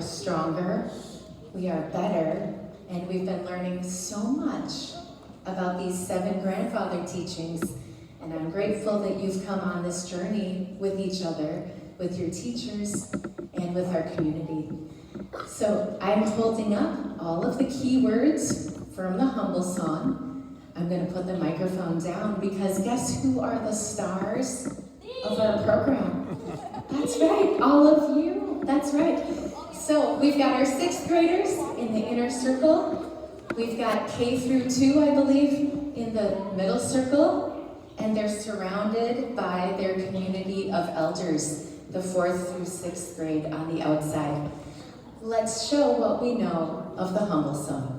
are stronger, we are better, and we've been learning so much about these 7 grandfather teachings. And I'm grateful that you've come on this journey with each other, with your teachers, and with our community. So I'm holding up all of the key words from the Humble Song. I'm going to put the microphone down because guess who are the stars of our program? That's right, all of you. That's right. So we've got our 6th graders in the inner circle. We've got K through 2, I believe, in the middle circle. And they're surrounded by their community of elders, the 4th through 6th grade on the outside. Let's show what we know of the Humble Song.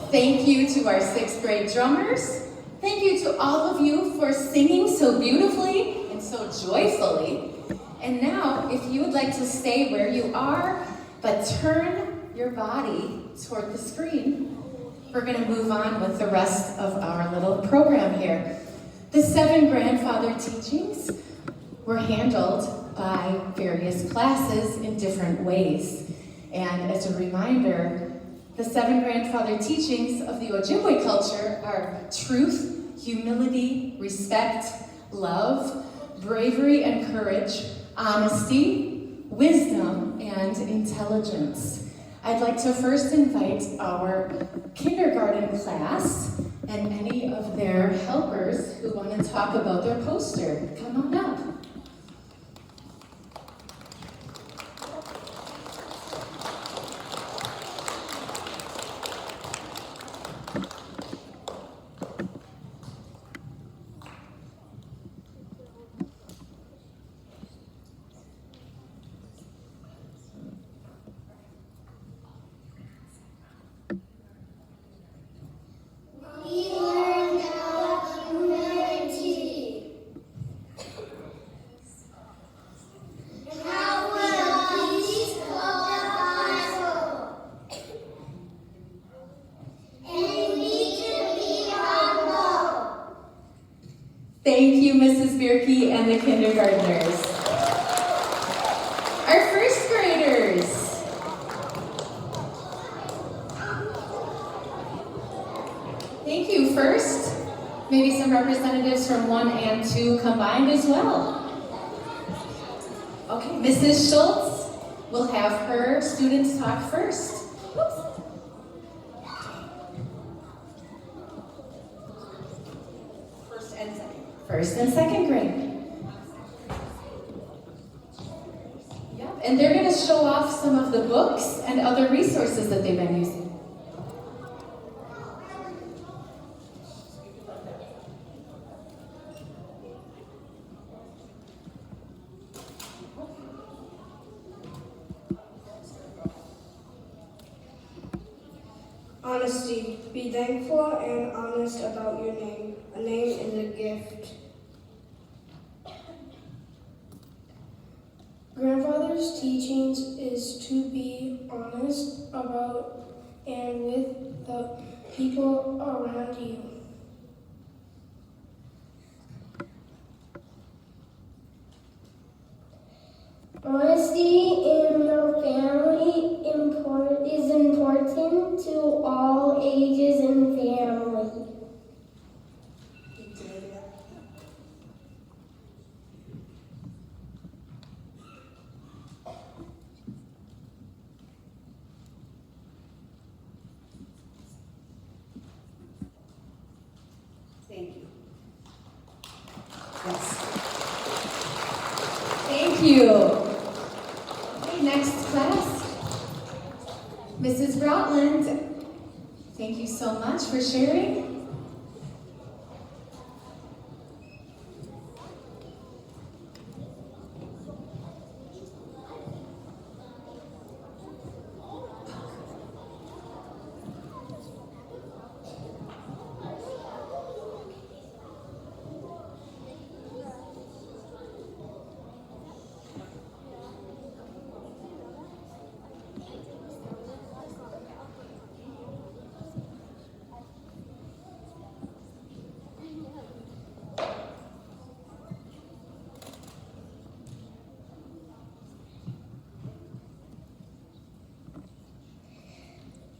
Thank you to our 6th grade drummers. Thank you to all of you for singing so beautifully and so joyfully. And now, if you would like to stay where you are, but turn your body toward the screen, we're going to move on with the rest of our little program here. The 7 grandfather teachings were handled by various classes in different ways. And as a reminder, the 7 grandfather teachings of the Ojibwe culture are truth, humility, respect, love, bravery and courage, honesty, wisdom, and intelligence. I'd like to first invite our kindergarten class and any of their helpers who want to talk about their poster. Come on up. Thank you, Mrs. Bierke and the kindergartners. Our first graders. Thank you. First, maybe some representatives from 1 and 2 combined as well. Okay, Mrs. Schultz will have her students talk first. Oops. First and second grade. Yep, and they're going to show off some of the books and other resources that they've been using. Honesty. Be thankful and honest about your name. A name is a gift. Grandfather's teachings is to be honest about and with the people around you. Honesty in the family is important to all ages and family. Thank you. Yes. Thank you. Okay, next class. Mrs. Brotland, thank you so much for sharing.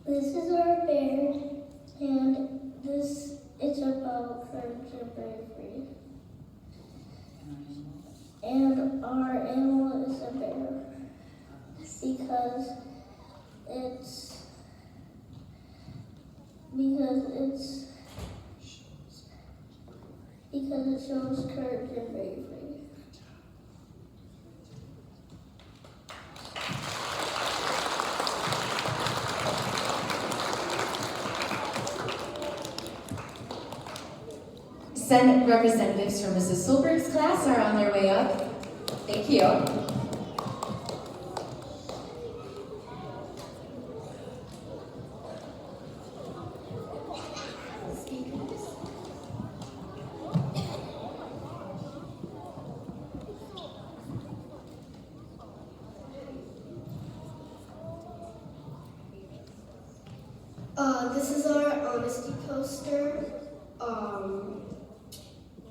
This is our bear, and this is about courage and bravery. And our animal is a bear because it shows courage and bravery. Senate representatives from Mrs. Solberg's class are on their way up. Thank you. This is our honesty poster,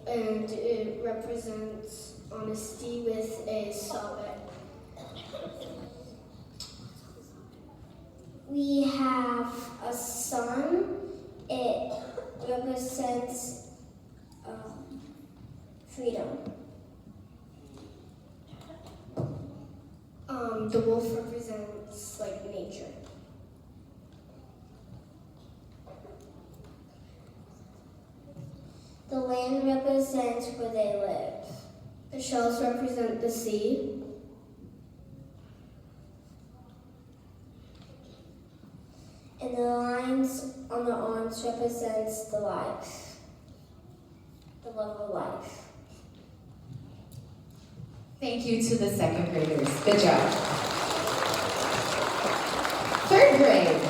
and it represents honesty with a sorbet. We have a sun. It represents freedom. The wolf represents like nature. The land represents where they live. The shells represent the sea. And the lines on the arms represents the life. The love of life. Thank you to the second graders. Good job. Third grade.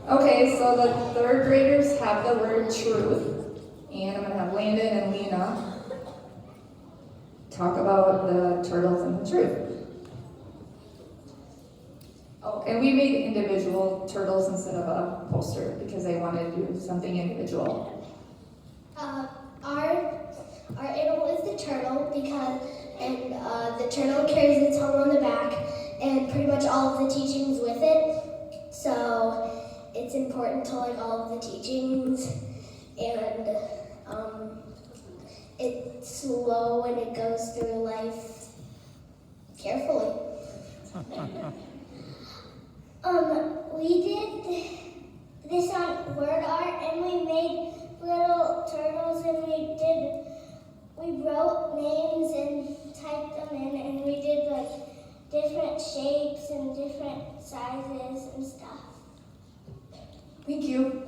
Okay, so the third graders have the word truth, and I'm gonna have Landon and Lena talk about the turtles and the truth. Oh, and we made individual turtles instead of a poster because they wanted to do something individual. Our animal is the turtle because the turtle carries its home on the back and pretty much all of the teachings with it. So it's important to like all of the teachings, and it's slow and it goes through life carefully. We did this on word art, and we made little turtles, and we wrote names and typed them in, and we did like different shapes and different sizes and stuff. Thank you.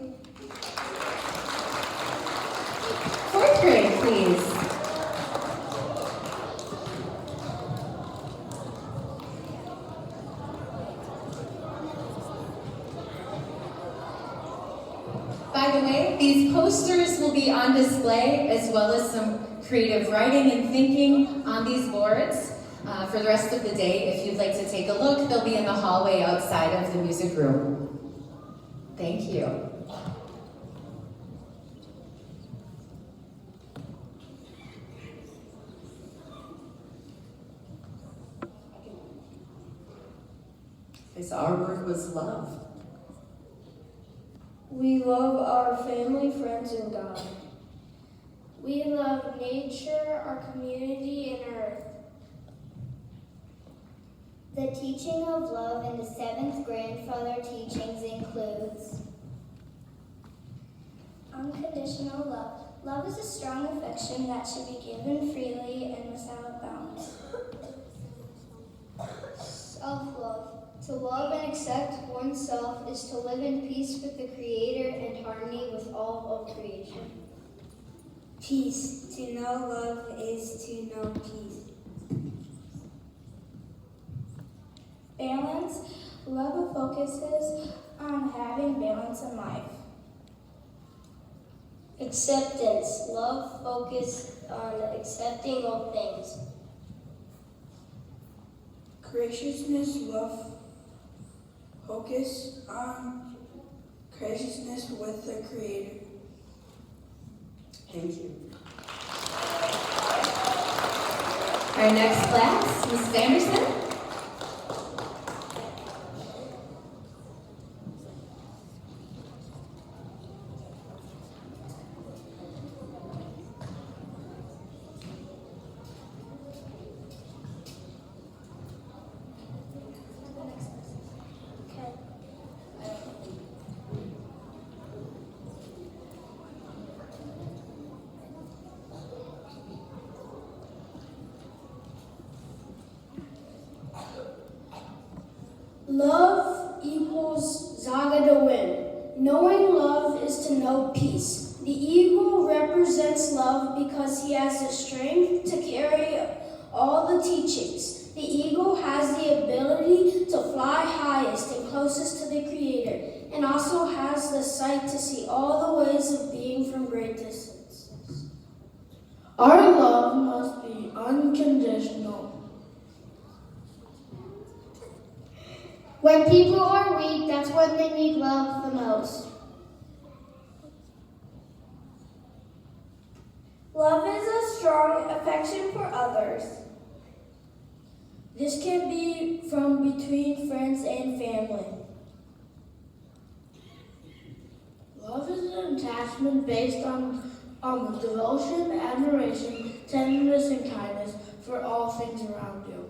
Fourth grade, please. By the way, these posters will be on display as well as some creative writing and thinking on these boards for the rest of the day. If you'd like to take a look, they'll be in the hallway outside of the music room. Thank you. Our word was love. We love our family, friends, and God. We love nature, our community, and earth. The teaching of love in the 7th grandfather teachings includes unconditional love. Love is a strong affection that should be given freely and without bounds. Self-love. To love and accept oneself is to live in peace with the Creator and harmony with all of creation. Peace. To know love is to know peace. Balance. Love focuses on having balance in life. Acceptance. Love focuses on accepting all things. Graciousness. Love focus on graciousness with the Creator. Thank you. Our next class, Mrs. Anderson. Love equals Zaga to win. Knowing love is to know peace. The eagle represents love because he has the strength to carry all the teachings. The eagle has the ability to fly highest and closest to the Creator, and and also has the sight to see all the ways of being from great distances. Our love must be unconditional. When people are weak, that's when they need love the most. Love is a strong affection for others. This can be from between friends and family. Love is an attachment based on devotion, admiration, tenderness, and kindness for all things around you.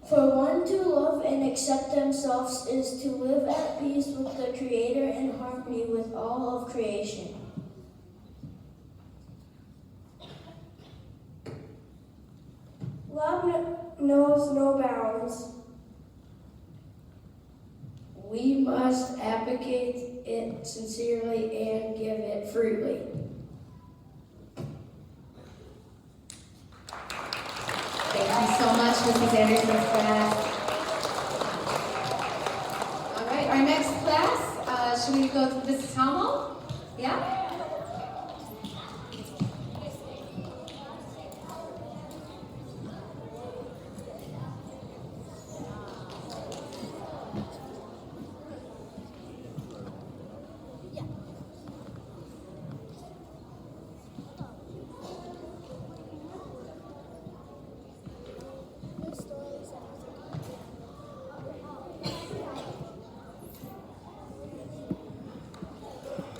For one to love and accept themselves is to live at peace with the Creator and harmony with all of creation. Love knows no bounds. We must advocate it sincerely and give it freely. Thank you so much, Mrs. Anderson's class. All right, our next class, should we go to Mrs. Homo? Yeah?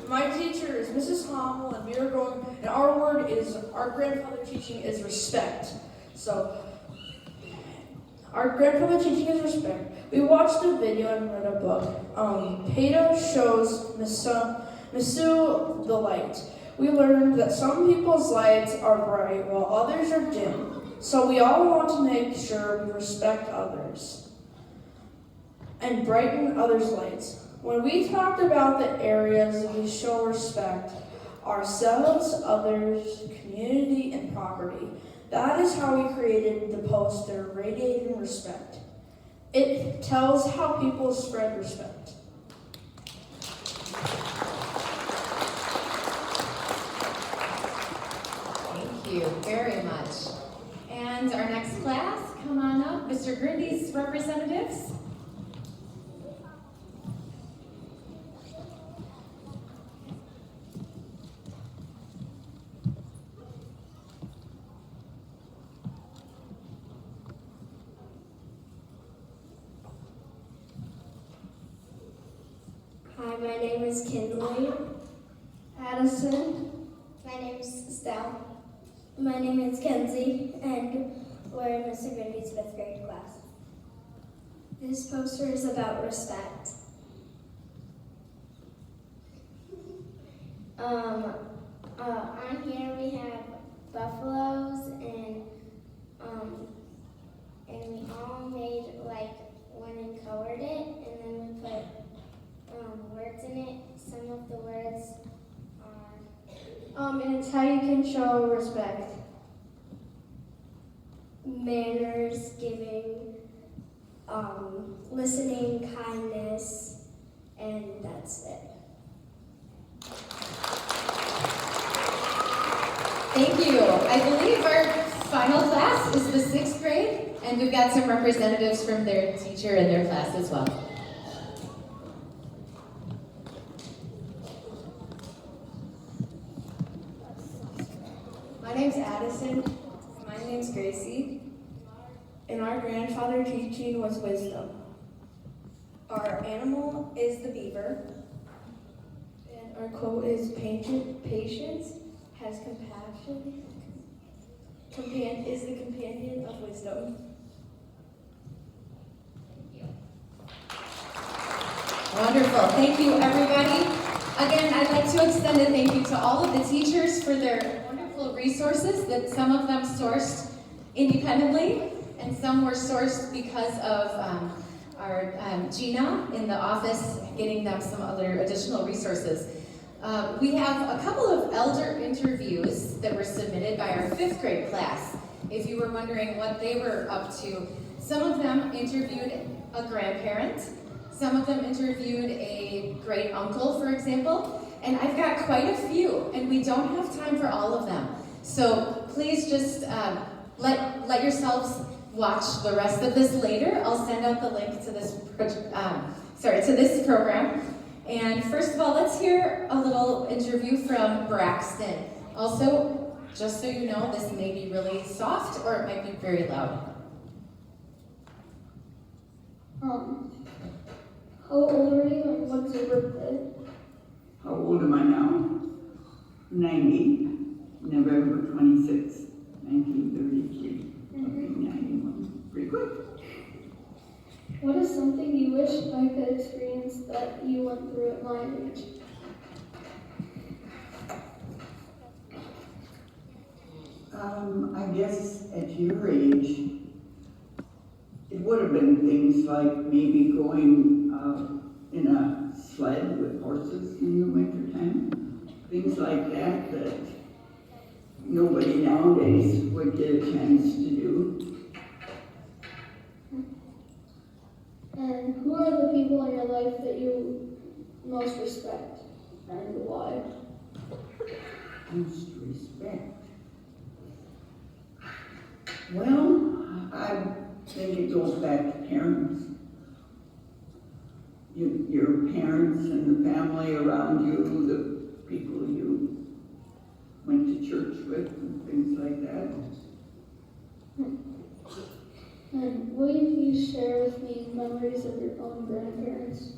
My teacher is Mrs. Hommel, and we are going, and our grandfather teaching is respect. So, our grandfather teaching is respect. We watched a video and read a book. Pato shows Misu the light. We learned that some people's lights are bright while others are dim. So we all want to make sure we respect others and brighten others' lights. When we talked about the areas we show respect, ourselves, others, community, and property, that is how we created the poster, Radiating Respect. It tells how people spread respect. Thank you very much. And our next class, come on up, Mr. Grindy's representatives. Hi, my name is Kinley. Addison. My name's Estelle. My name is Kenzie, and we're in Mr. Grindy's 5th grade class. This poster is about respect. On here we have buffaloes and we all made like one and colored it, and then we put words in it. Some of the words are And it's how you can show respect. Manners, giving, listening, kindness, and that's it. Thank you. I believe our final class is the 6th grade, and we've got some representatives from their teacher and their class as well. My name's Addison. My name's Gracie. And our grandfather teaching was wisdom. Our animal is the beaver. And our quote is patience has compassion. Is the companion of wisdom. Wonderful. Thank you, everybody. Again, I'd like to extend a thank you to all of the teachers for their wonderful resources that some of them sourced independently and some were sourced because of our Gina in the office getting them some other additional resources. We have a couple of elder interviews that were submitted by our 5th grade class. If you were wondering what they were up to, some of them interviewed a grandparent, Some of them interviewed a great uncle, for example, and I've got quite a few, and we don't have time for all of them. So please just let yourselves watch the rest of this later. I'll send out the link to this to this program. And first of all, let's hear a little interview from Braxton. Also, just so you know, this may be really soft or it might be very loud. How old are you and what's your birthday? How old am I now? 90, November 26, 1933. I'll be 91. Pretty quick. What is something you wish I could experience that you went through at my age? I guess at your age, it would have been things like maybe going in a sled with horses in the wintertime. Things like that that nobody nowadays would get a chance to do. And who are the people in your life that you most respect and why? Most respect. Well, I think it goes back to parents. Your parents and the family around you, the people you went to church with, and things like that. And will you please share with me memories of your own grandparents?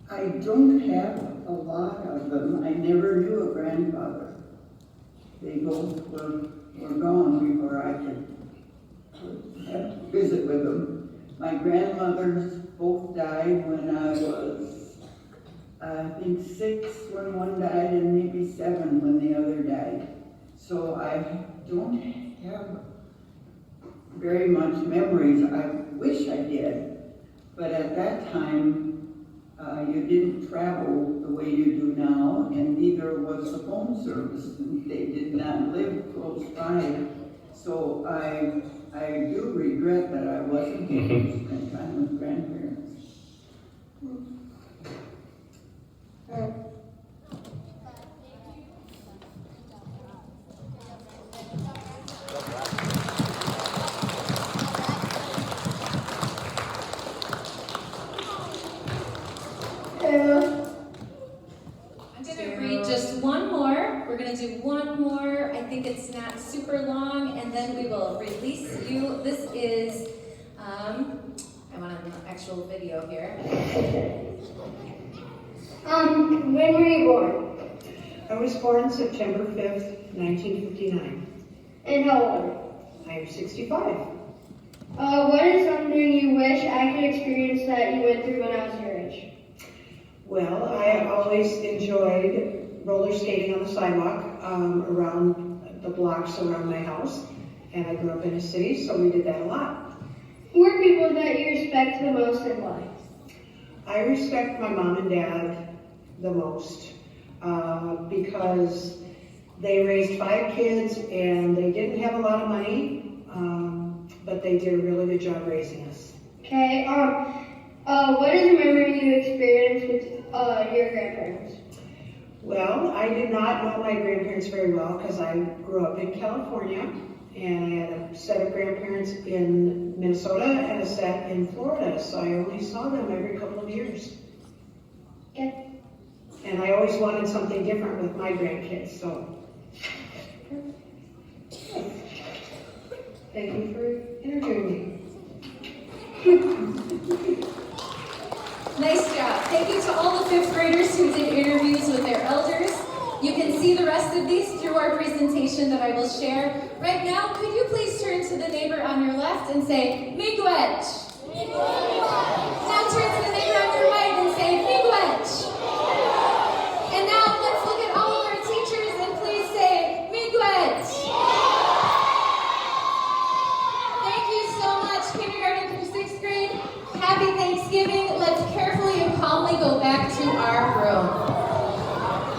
I don't have a lot of them. I never knew a grandfather. They both were gone before I could visit with them. My grandmothers both died when I was, I think 6 when one died and maybe 7 when the other died. So I don't have very much memories. I wish I did, but at that time, you didn't travel the way you do now, and neither was the phone service. They did not live close by. So I do regret that I wasn't able to spend time with grandparents. I'm going to read just one more. We're going to do one more. I think it's not super long, and then we will release you. This is, I want an actual video here. When were you born? I was born September 5th, 1959. And how old? I am 65. What is something you wish I could experience that you went through when I was your age? Well, I always enjoyed roller skating on the sidewalk around the blocks around my house. And I grew up in a city, so we did that a lot. Who are people that you respect the most and why? I respect my mom and dad the most because they raised 5 kids and they didn't have a lot of money, but they did a really good job raising us. Okay, what is a memory you experienced with your grandparents? Well, I did not know my grandparents very well because I grew up in California and I had a set of grandparents in Minnesota and a set in Florida, so I only saw them every couple of years. Okay. And I always wanted something different with my grandkids, so. Thank you for interviewing me. Nice job. Thank you to all the 5th graders who did interviews with their elders. You can see the rest of these through our presentation that I will share. Right now, could you please turn to the neighbor on your left and say, Miigwech?